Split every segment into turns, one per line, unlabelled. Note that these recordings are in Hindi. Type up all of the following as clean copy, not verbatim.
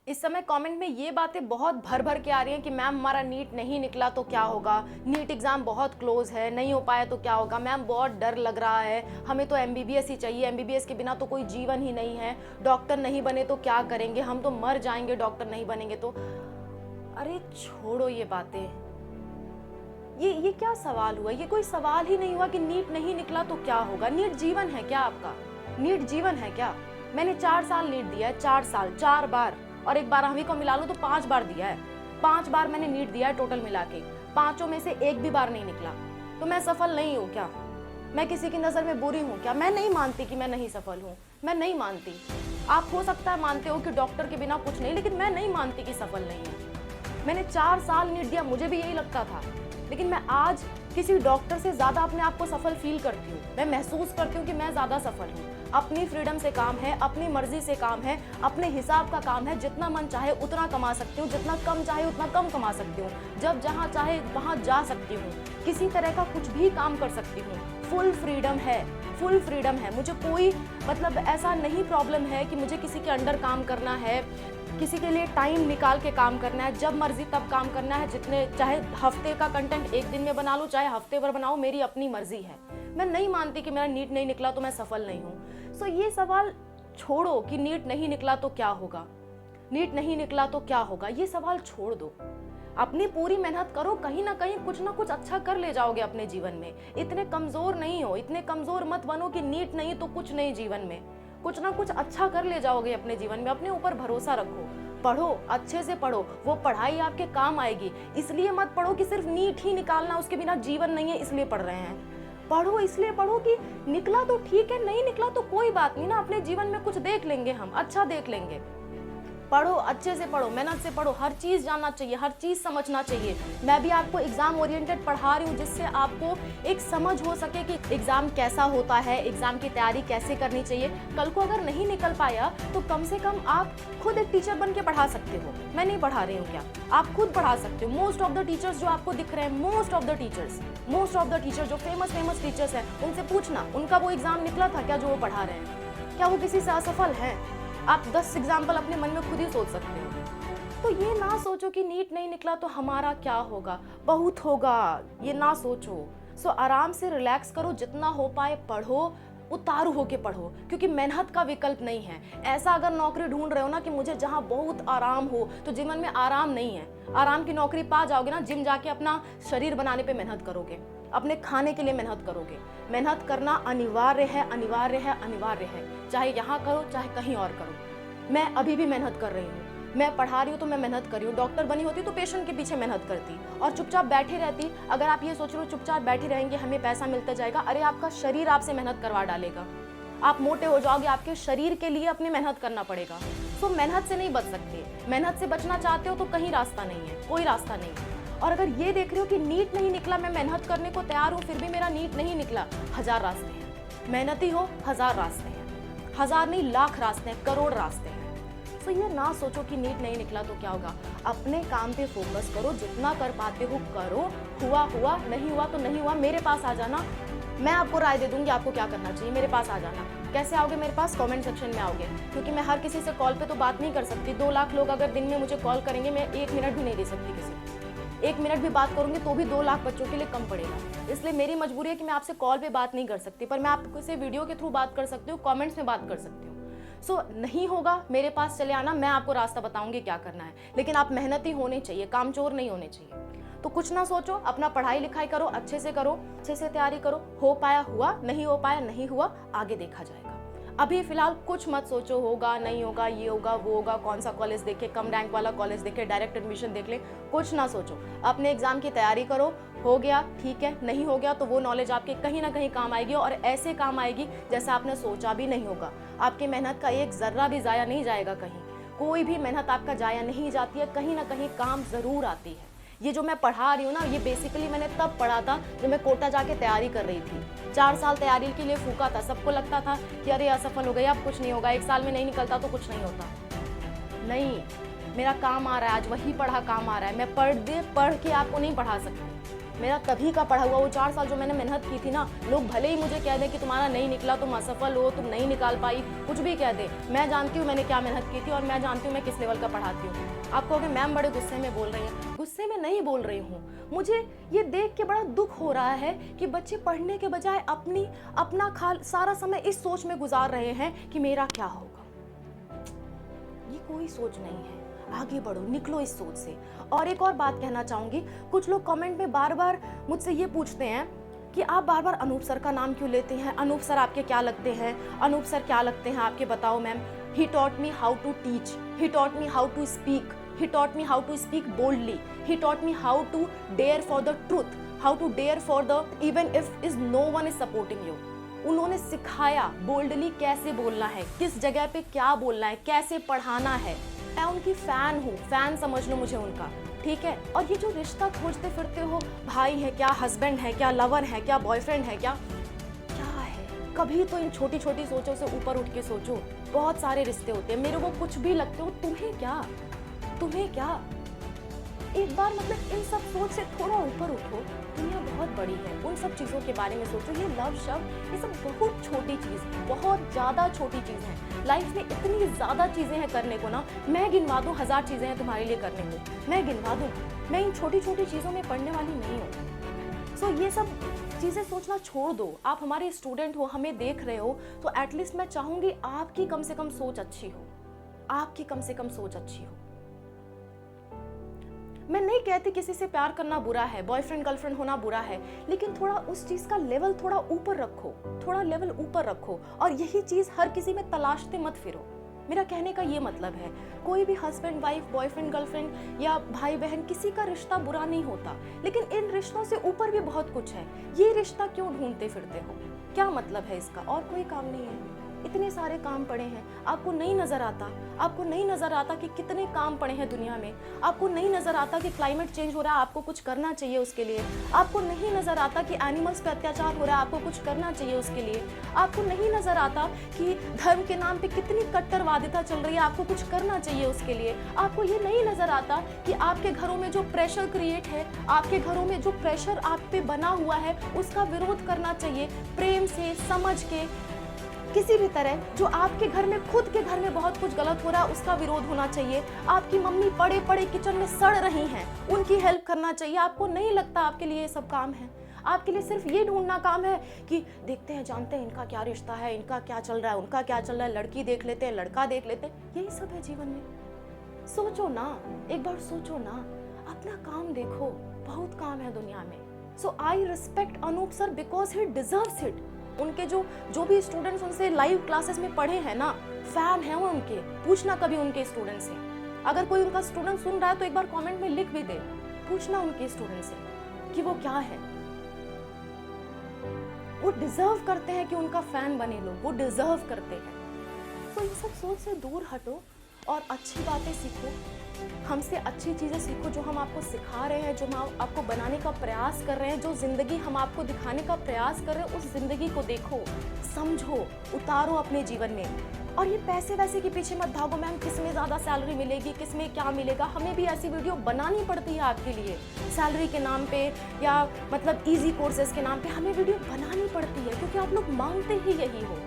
इस समय कमेंट में ये बातें बहुत भर भर के आ रही हैं कि मैम हमारा नीट नहीं निकला तो क्या होगा, नीट एग्ज़ाम बहुत क्लोज है, नहीं हो पाया तो क्या होगा, मैम बहुत डर लग रहा है, हमें तो एमबीबीएस ही चाहिए, एमबीबीएस के बिना तो कोई जीवन ही नहीं है, डॉक्टर नहीं बने तो क्या करेंगे, हम तो मर जाएंगे डॉक्टर नहीं बनेंगे तो। अरे छोड़ो ये बातें, ये क्या सवाल हुआ, ये कोई सवाल ही नहीं हुआ कि नीट नहीं निकला तो क्या होगा। नीट जीवन है क्या आपका? नीट जीवन है क्या? मैंने 4 साल नीट दिया है, 4 साल, 4 बार, और एक 12वीं को मिला लो तो 5 बार दिया है। 5 बार मैंने नीट दिया है टोटल मिला के, 5 में से एक भी बार नहीं निकला। तो मैं सफल नहीं हूँ क्या? मैं किसी की नज़र में बुरी हूँ क्या? मैं नहीं मानती कि मैं नहीं सफल हूँ, मैं नहीं मानती। आप हो सकता है मानते हो कि डॉक्टर के बिना कुछ नहीं, लेकिन मैं नहीं मानती कि सफल नहीं है। मैंने 4 साल नीट दिया, मुझे भी यही लगता था, लेकिन मैं आज किसी डॉक्टर से ज़्यादा अपने आप को सफल फील करती हूँ। मैं महसूस करती हूँ कि मैं ज़्यादा सफल हूँ। अपनी फ्रीडम से काम है, अपनी मर्जी से काम है, अपने हिसाब का काम है। जितना मन चाहे उतना कमा सकती हूँ, जितना कम चाहे उतना कम कमा सकती हूँ, जब जहाँ चाहे वहाँ जा सकती हूँ, किसी तरह का कुछ भी काम कर सकती हूँ। फुल फ्रीडम है, फुल फ्रीडम है। मुझे कोई मतलब ऐसा नहीं प्रॉब्लम है कि मुझे किसी के अंडर काम करना है, किसी के लिए टाइम निकाल के काम करना है, जब मर्जी तब काम करना है, जितने चाहे हफ्ते का कंटेंट एक दिन में बना लूँ, चाहे हफ्ते भर बनाऊँ, मेरी अपनी मर्जी है। मैं नहीं मानती कि मेरा नीट नहीं निकला तो मैं सफल नहीं हूँ। सो ये सवाल छोड़ो कि नीट नहीं निकला तो क्या होगा, नीट नहीं निकला तो क्या होगा, ये सवाल छोड़ दो। अपनी पूरी मेहनत करो, कहीं ना कहीं कुछ ना कुछ अच्छा कर ले जाओगे अपने जीवन में। इतने कमजोर नहीं हो, इतने कमजोर मत बनो कि नीट नहीं तो कुछ नहीं जीवन में। कुछ ना कुछ अच्छा कर ले जाओगे अपने जीवन में। अपने ऊपर भरोसा रखो, पढ़ो, अच्छे से पढ़ो, वो पढ़ाई आपके काम आएगी। इसलिए मत पढ़ो कि सिर्फ नीट ही निकालना, उसके बिना जीवन नहीं है इसलिए पढ़ रहे हैं। पढ़ो इसलिए पढ़ो कि निकला तो ठीक है, नहीं निकला तो कोई बात नहीं ना, अपने जीवन में कुछ देख लेंगे, हम अच्छा देख लेंगे। पढ़ो, अच्छे से पढ़ो, मेहनत से पढ़ो, हर चीज़ जानना चाहिए, हर चीज़ समझना चाहिए। मैं भी आपको एग्ज़ाम ओरिएंटेड पढ़ा रही हूँ, जिससे आपको एक समझ हो सके कि एग्ज़ाम कैसा होता है, एग्ज़ाम की तैयारी कैसे करनी चाहिए। कल को अगर नहीं निकल पाया तो कम से कम आप खुद एक टीचर बन के पढ़ा सकते हो। मैं नहीं पढ़ा रही हूँ क्या, आप खुद पढ़ा सकते हो। मोस्ट ऑफ द टीचर्स जो आपको दिख रहे हैं, मोस्ट ऑफ द टीचर्स जो फेमस टीचर्स हैं, उनसे पूछना उनका वो एग्ज़ाम निकला था क्या जो वो पढ़ा रहे हैं? क्या वो किसी से असफल हैं? आप 10 एग्जाम्पल अपने मन में खुद ही सोच सकते हो। तो ये ना सोचो कि नीट नहीं निकला तो हमारा क्या होगा, बहुत होगा, ये ना सोचो। सो आराम से रिलैक्स करो, जितना हो पाए पढ़ो, उतारू होके पढ़ो, क्योंकि मेहनत का विकल्प नहीं है। ऐसा अगर नौकरी ढूंढ रहे हो ना कि मुझे जहाँ बहुत आराम हो, तो जीवन में आराम नहीं है। आराम की नौकरी पा जाओगे ना, जिम जाके अपना शरीर बनाने पे मेहनत करोगे, अपने खाने के लिए मेहनत करोगे। मेहनत करना अनिवार्य है, अनिवार्य है, अनिवार्य है, चाहे यहाँ करो चाहे कहीं और करो। मैं अभी भी मेहनत कर रही हूँ, मैं पढ़ा रही हूँ तो मैं मेहनत कर रही हूँ। डॉक्टर बनी होती तो पेशेंट के पीछे मेहनत करती और चुपचाप बैठी रहती। अगर आप ये सोच रहे हो चुपचाप बैठी रहेंगे हमें पैसा मिलता जाएगा, अरे आपका शरीर आपसे मेहनत करवा डालेगा, आप मोटे हो जाओगे, आपके शरीर के लिए अपने मेहनत करना पड़ेगा। तो मेहनत से नहीं बच सकते। मेहनत से बचना चाहते हो तो कहीं रास्ता नहीं है, कोई रास्ता नहीं है। और अगर ये देख रहे हो कि नीट नहीं निकला, मैं मेहनत करने को तैयार हूँ फिर भी मेरा नीट नहीं निकला, 1000 रास्ते हैं। मेहनती हो, 1000 रास्ते हैं, 1000 नहीं लाख रास्ते हैं, करोड़ रास्ते हैं। तो ये ना सोचो कि नीट नहीं निकला तो क्या होगा। अपने काम पे फोकस करो, जितना कर पाते हो करो, हुआ हुआ, नहीं हुआ तो नहीं हुआ। मेरे पास आ जाना, मैं आपको राय दे दूंगी आपको क्या करना चाहिए। मेरे पास आ जाना। कैसे आओगे मेरे पास? कमेंट सेक्शन में आओगे, क्योंकि मैं हर किसी से कॉल पे तो बात नहीं कर सकती। 2 लाख लोग अगर दिन में मुझे कॉल करेंगे, मैं 1 मिनट भी नहीं दे सकती किसी को। 1 मिनट भी बात करूंगी तो भी 2 लाख बच्चों के लिए कम पड़ेगा। इसलिए मेरी मजबूरी है कि मैं आपसे कॉल पे बात नहीं कर सकती, पर मैं आपसे वीडियो के थ्रू बात कर सकती हूँ, कमेंट्स में बात कर सकती हूँ। सो नहीं होगा मेरे पास चले आना, मैं आपको रास्ता बताऊंगी क्या करना है। लेकिन आप मेहनती होने चाहिए, कामचोर नहीं होने चाहिए। तो कुछ ना सोचो, अपना पढ़ाई लिखाई करो, अच्छे से करो, अच्छे से तैयारी करो। हो पाया हुआ, नहीं हो पाया नहीं हुआ, आगे देखा जाएगा। अभी फिलहाल कुछ मत सोचो होगा नहीं होगा, ये होगा वो होगा, कौन सा कॉलेज देखे, कम रैंक वाला कॉलेज देखे, डायरेक्ट एडमिशन देख ले, कुछ ना सोचो। अपने एग्जाम की तैयारी करो, हो गया ठीक है, नहीं हो गया तो वो नॉलेज आपके कहीं ना कहीं काम आएगी, और ऐसे काम आएगी जैसा आपने सोचा भी नहीं होगा। आपकी मेहनत का एक जर्रा भी जाया नहीं जाएगा कहीं। कोई भी मेहनत आपका जाया नहीं जाती है, कहीं ना कहीं काम जरूर आती है। ये जो मैं पढ़ा रही हूँ ना, ये बेसिकली मैंने तब पढ़ा था जब मैं कोटा जाके तैयारी कर रही थी। 4 साल तैयारी के लिए फूका था। सबको लगता था कि अरे असफल हो गई, अब कुछ नहीं होगा, 1 साल में नहीं निकलता तो कुछ नहीं होता। नहीं, मेरा काम आ रहा है, आज वही पढ़ा काम आ रहा है। मैं पढ़ के आपको नहीं पढ़ा सकती। मेरा कभी का पढ़ा हुआ वो 4 साल जो मैंने मेहनत की थी ना, लोग भले ही मुझे कह दें कि तुम्हारा नहीं निकला, तुम असफल हो, तुम नहीं निकाल पाई, कुछ भी कह दे, मैं जानती हूँ मैंने क्या मेहनत की थी और मैं जानती हूँ मैं किस लेवल का पढ़ाती हूँ। आप कहोगे मैम बड़े गुस्से में बोल रही हैं, गुस्से में नहीं बोल रही हूँ। मुझे ये देख के बड़ा दुख हो रहा है कि बच्चे पढ़ने के बजाय अपना सारा समय इस सोच में गुजार रहे हैं कि मेरा क्या होगा। ये कोई सोच नहीं है। आगे बढ़ो, निकलो इस सोच से। और एक और बात कहना चाहूंगी, कुछ लोग कमेंट में बार बार मुझसे ये पूछते हैं कि आप बार बार अनूप सर का नाम क्यों लेते हैं, अनूप सर आपके क्या लगते हैं, अनूप सर क्या लगते हैं आपके, बताओ ma'am. He taught me how to teach, he taught me how to speak, he taught me how to speak boldly, he taught me how to dare for the truth, how to dare for the even if is no one is supporting you. उन्होंने सिखाया बोल्डली कैसे बोलना है, किस जगह पे क्या बोलना है, कैसे पढ़ाना है। मैं उनकी फैन हूँ, फैन समझ लो मुझे उनका, ठीक है। और ये जो रिश्ता खोजते फिरते हो, भाई है क्या, हस्बैंड है क्या, लवर है क्या, बॉयफ्रेंड है क्या है, कभी तो इन छोटी छोटी सोचों से ऊपर उठ के सोचो। बहुत सारे रिश्ते होते हैं, मेरे को कुछ भी लगते हो, तुम्हें क्या। एक बार मतलब इन सब सोच से थोड़ा ऊपर उठो। दुनिया बहुत बड़ी है, उन सब चीज़ों के बारे में सोचो। ये लव शब्द, ये सब बहुत छोटी चीज़ है, बहुत ज़्यादा छोटी चीज़ है। लाइफ में इतनी ज़्यादा चीज़ें हैं करने को ना, मैं गिनवा दूँ 1000 चीज़ें हैं तुम्हारे लिए करने को, मैं गिनवा दूँ। मैं इन छोटी छोटी चीज़ों में पढ़ने वाली नहीं हूँ। सो ये सब चीज़ें सोचना छोड़ दो। आप हमारे स्टूडेंट हो, हमें देख रहे हो, तो एटलीस्ट मैं चाहूँगी आपकी कम से कम सोच अच्छी हो, आपकी कम से कम सोच अच्छी हो। मैं नहीं कहती किसी से प्यार करना बुरा है, बॉयफ्रेंड गर्लफ्रेंड होना बुरा है, लेकिन थोड़ा उस चीज का लेवल थोड़ा ऊपर रखो, थोड़ा लेवल ऊपर रखो। और यही चीज हर किसी में तलाशते मत फिरो। मेरा कहने का ये मतलब है, कोई भी हस्बैंड वाइफ, बॉयफ्रेंड गर्लफ्रेंड या भाई बहन, किसी का रिश्ता बुरा नहीं होता, लेकिन इन रिश्तों से ऊपर भी बहुत कुछ है। ये रिश्ता क्यों ढूंढते फिरते हो, क्या मतलब है इसका? और कोई काम नहीं है, इतने सारे काम पड़े हैं, आपको नहीं नजर आता, आपको नहीं नजर आता कि कितने काम पड़े हैं दुनिया में, आपको नहीं नजर आता कि क्लाइमेट चेंज हो रहा है, आपको कुछ करना चाहिए उसके लिए, आपको नहीं नजर आता कि एनिमल्स पे अत्याचार हो रहा है, आपको कुछ करना चाहिए उसके लिए, आपको नहीं नजर आता कि धर्म के नाम पे कितनी कट्टरवादिता चल रही है, आपको कुछ करना चाहिए उसके लिए, आपको ये नहीं नजर आता कि आपके घरों में जो प्रेशर क्रिएट है, आपके घरों में जो प्रेशर आप पे बना हुआ है, उसका विरोध करना चाहिए, प्रेम से, समझ के, किसी भी तरह। जो आपके घर में, खुद के घर में बहुत कुछ गलत हो रहा है, उसका विरोध होना चाहिए। आपकी मम्मी पड़े पड़े किचन में सड़ रही हैं, उनकी हेल्प करना चाहिए। आपको नहीं लगता आपके लिए ये सब काम है? आपके लिए सिर्फ ये ढूंढना काम है कि देखते हैं, जानते हैं इनका क्या रिश्ता है, इनका क्या चल रहा है, उनका क्या चल रहा है, लड़की देख लेते हैं, लड़का देख लेते हैं, यही सब है जीवन में। सोचो ना, एक बार सोचो ना, अपना काम देखो, बहुत काम है दुनिया में। So I respect Anoop sir because he deserves it. उनके जो भी स्टूडेंट्स उनसे लाइव क्लासेस में पढ़े हैं ना, फैन है वो उनके। पूछना कभी उनके स्टूडेंट से, अगर कोई उनका स्टूडेंट सुन रहा है तो एक बार कमेंट में लिख भी दे, पूछना उनके स्टूडेंट से कि वो क्या है। वो डिजर्व करते हैं कि उनका फैन बने लोग, वो डिजर्व करते हैं। तो इन सब सोच से दूर हटो और अच्छी बातें सीखो, हमसे अच्छी चीज़ें सीखो। जो हम आपको सिखा रहे हैं, जो हम आपको बनाने का प्रयास कर रहे हैं, जो ज़िंदगी हम आपको दिखाने का प्रयास कर रहे हैं, उस ज़िंदगी को देखो, समझो, उतारो अपने जीवन में। और ये पैसे वैसे के पीछे मत भागो, मैम किस में ज़्यादा सैलरी मिलेगी, किस में क्या मिलेगा। हमें भी ऐसी वीडियो बनानी पड़ती है आपके लिए, सैलरी के नाम पे या मतलब ईजी कोर्सेज के नाम पे हमें वीडियो बनानी पड़ती है, क्योंकि आप लोग मांगते ही यही हो।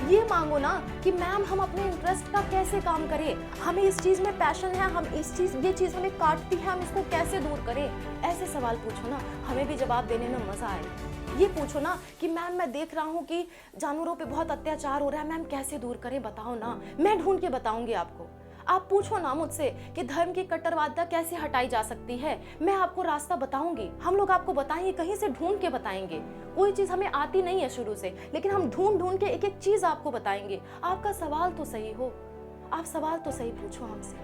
ये मांगो ना कि मैम हम अपने इंटरेस्ट का कैसे काम करें, हमें इस चीज़ में पैशन है, हम ये चीज़ हमें काटती है, हम इसको कैसे दूर करें। ऐसे सवाल पूछो ना, हमें भी जवाब देने में मज़ा आए। ये पूछो ना कि मैम मैं देख रहा हूँ कि जानवरों पे बहुत अत्याचार हो रहा है, मैम कैसे दूर करें, बताओ ना, मैं ढूंढ के बताऊंगी आपको। आप पूछो ना मुझसे कि धर्म की कट्टरवादिता कैसे हटाई जा सकती है, मैं आपको रास्ता बताऊंगी। हम लोग आपको बताएंगे, कहीं से ढूंढ के बताएंगे। कोई चीज़ हमें आती नहीं है शुरू से, लेकिन हम ढूंढ ढूंढ के एक एक चीज़ आपको बताएंगे। आपका सवाल तो सही हो, आप सवाल तो सही पूछो हमसे,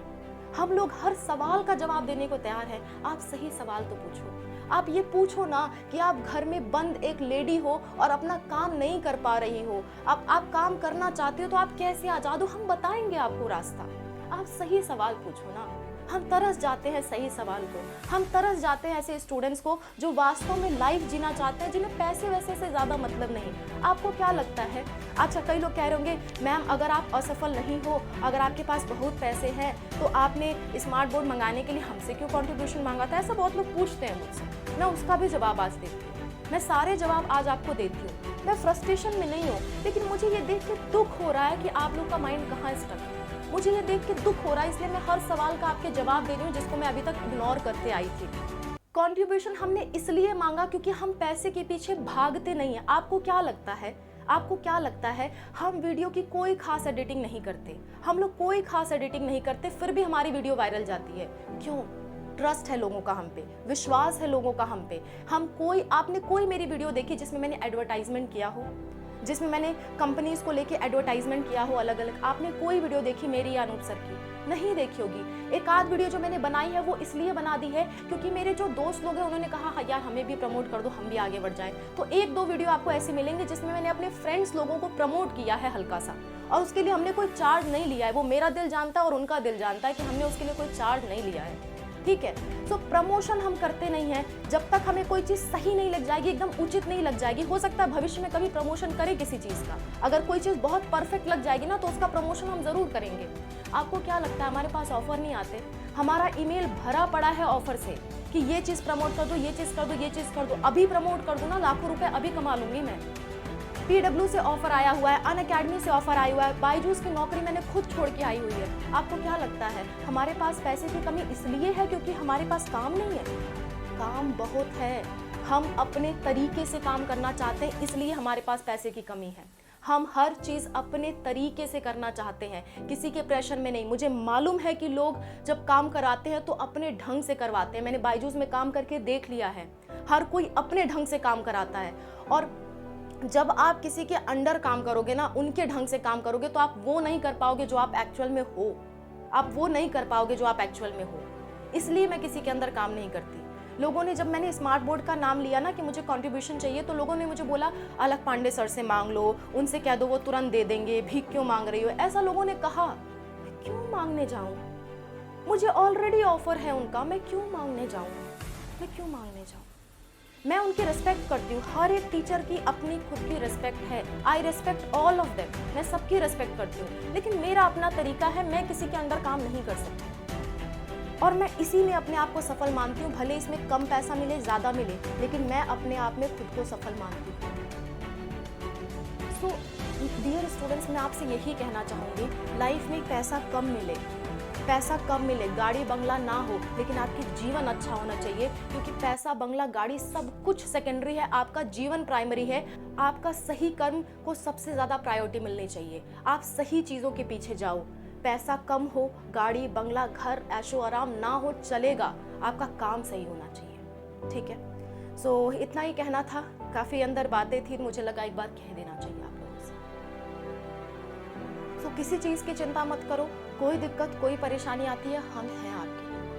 हम लोग हर सवाल का जवाब देने को तैयार हैं। आप सही सवाल तो पूछो। आप ये पूछो ना कि आप घर में बंद एक लेडी हो और अपना काम नहीं कर पा रही हो, आप काम करना चाहते हो तो आप कैसे आजाद हो, हम बताएंगे आपको रास्ता। आप सही सवाल पूछो ना। हम तरस जाते हैं सही सवाल को, हम तरस जाते हैं ऐसे स्टूडेंट्स को जो वास्तव में लाइफ जीना चाहते हैं, जिन्हें पैसे वैसे से ज़्यादा मतलब नहीं। आपको क्या लगता है? अच्छा, कई लोग कह रहे होंगे मैम अगर आप असफल नहीं हो, अगर आपके पास बहुत पैसे हैं तो आपने स्मार्ट बोर्ड मंगाने के लिए हमसे क्यों कंट्रीब्यूशन मांगा था? ऐसा बहुत लोग पूछते हैं मुझसे। मैं उसका भी जवाब आज देती हूँ, मैं सारे जवाब आज आपको देती हूँ। मैं फ्रस्ट्रेशन में नहीं हूँ, लेकिन मुझे ये देख के दुख हो रहा है कि आप लोग का माइंड कहाँ स्टक है। मुझे ये देख के दुख हो रहा है, इसलिए मैं हर सवाल का आपके जवाब दे रही हूँ जिसको मैं अभी तक इग्नोर करते आई थी। कंट्रीब्यूशन हमने इसलिए मांगा क्योंकि हम पैसे के पीछे भागते नहीं है। आपको क्या लगता है? आपको क्या लगता है हम वीडियो की कोई खास एडिटिंग नहीं करते? हम लोग कोई खास एडिटिंग नहीं करते, फिर भी हमारी वीडियो वायरल जाती है। क्यों? ट्रस्ट है लोगों का हम पे, विश्वास है लोगों का हम पे। आपने कोई मेरी वीडियो देखी जिसमें मैंने एडवर्टाइजमेंट किया हो, जिसमें मैंने कंपनीज को लेके एडवर्टाइजमेंट किया हो अलग अलग? आपने कोई वीडियो देखी मेरी या अनूप सर की? नहीं देखी होगी। एक आध वीडियो जो मैंने बनाई है वो इसलिए बना दी है क्योंकि मेरे जो दोस्त लोग हैं उन्होंने कहा हाँ यार हमें भी प्रमोट कर दो, हम भी आगे बढ़ जाएं। तो एक दो वीडियो आपको ऐसे मिलेंगे जिसमें मैंने अपने फ्रेंड्स लोगों को प्रमोट किया है हल्का सा, और उसके लिए हमने कोई चार्ज नहीं लिया है। वो मेरा दिल जानता है और उनका दिल जानता है कि हमने उसके लिए कोई चार्ज नहीं लिया है, ठीक है। सो प्रमोशन हम करते नहीं हैं जब तक हमें कोई चीज़ सही नहीं लग जाएगी, एकदम उचित नहीं लग जाएगी। हो सकता है भविष्य में कभी प्रमोशन करें किसी चीज़ का, अगर कोई चीज़ बहुत परफेक्ट लग जाएगी ना तो उसका प्रमोशन हम ज़रूर करेंगे। आपको क्या लगता है हमारे पास ऑफर नहीं आते? हमारा ईमेल भरा पड़ा है ऑफर से कि ये चीज़ प्रमोट कर दो, ये चीज़ कर दो, ये चीज़ कर दो, अभी प्रमोट कर दो ना, लाखों रुपए अभी कमा लूंगी मैं। PW से ऑफर आया हुआ है, अनअकैडमी से ऑफर आया हुआ है, बायजूस की नौकरी मैंने खुद छोड़ के आई हुई है। आपको क्या लगता है हमारे पास पैसे की कमी इसलिए है क्योंकि हमारे पास काम नहीं है? काम बहुत है, हम अपने तरीके से काम करना चाहते हैं, इसलिए हमारे पास पैसे की कमी है। हम हर चीज़ अपने तरीके से करना चाहते हैं, किसी के प्रेशर में नहीं। मुझे मालूम है कि लोग जब काम कराते हैं तो अपने ढंग से करवाते हैं। मैंने बायजूस में काम करके देख लिया है, हर कोई अपने ढंग से काम कराता है। और जब आप किसी के अंडर काम करोगे ना, उनके ढंग से काम करोगे, तो आप वो नहीं कर पाओगे जो आप एक्चुअल में हो। आप वो नहीं कर पाओगे जो आप एक्चुअल में हो। इसलिए मैं किसी के अंदर काम नहीं करती। लोगों ने, जब मैंने स्मार्ट बोर्ड का नाम लिया ना कि मुझे कंट्रीब्यूशन चाहिए, तो लोगों ने मुझे बोला अलख पांडे सर से मांग लो, उनसे कह दो वो तुरंत दे देंगे, भीख क्यों मांग रही हो, ऐसा लोगों ने कहा। मैं क्यों मांगने जाऊँ? मुझे ऑलरेडी ऑफर है उनका, मैं क्यों मांगने जाऊँ? मैं क्यों मांगने जाऊँ? मैं उनकी रिस्पेक्ट करती हूँ। हर एक टीचर की अपनी खुद की रिस्पेक्ट है। I respect all of them. मैं सबकी रिस्पेक्ट करती हूँ, लेकिन मेरा अपना तरीका है, मैं किसी के अंदर काम नहीं कर सकती। और मैं इसी में अपने आप को सफल मानती हूँ, भले इसमें कम पैसा मिले ज़्यादा मिले, लेकिन मैं अपने आप में खुद को सफल मानती हूँ। सो डियर स्टूडेंट्स, मैं आपसे यही कहना चाहूँगी, लाइफ में पैसा कम मिले, पैसा कम मिले, गाड़ी बंगला ना हो, लेकिन आपकी जीवन अच्छा होना चाहिए, क्योंकि पैसा बंगला गाड़ी सब कुछ सेकेंडरी है, आपका जीवन प्राइमरी है। आपका सही कर्म को सबसे ज़्यादा प्रायोरिटी मिलनी चाहिए। आप सही चीज़ों के पीछे जाओ। पैसा कम हो, गाड़ी बंगला घर ऐशो आराम ना हो, चलेगा, आपका काम सही होना चाहिए, ठीक है। सो इतना ही कहना था, काफ़ी अंदर बातें थी, मुझे लगा एक बार कह देना चाहिए आप लोगों से। सो किसी चीज़ की चिंता मत करो, कोई दिक्कत कोई परेशानी आती है, हम हैं आपके लिए।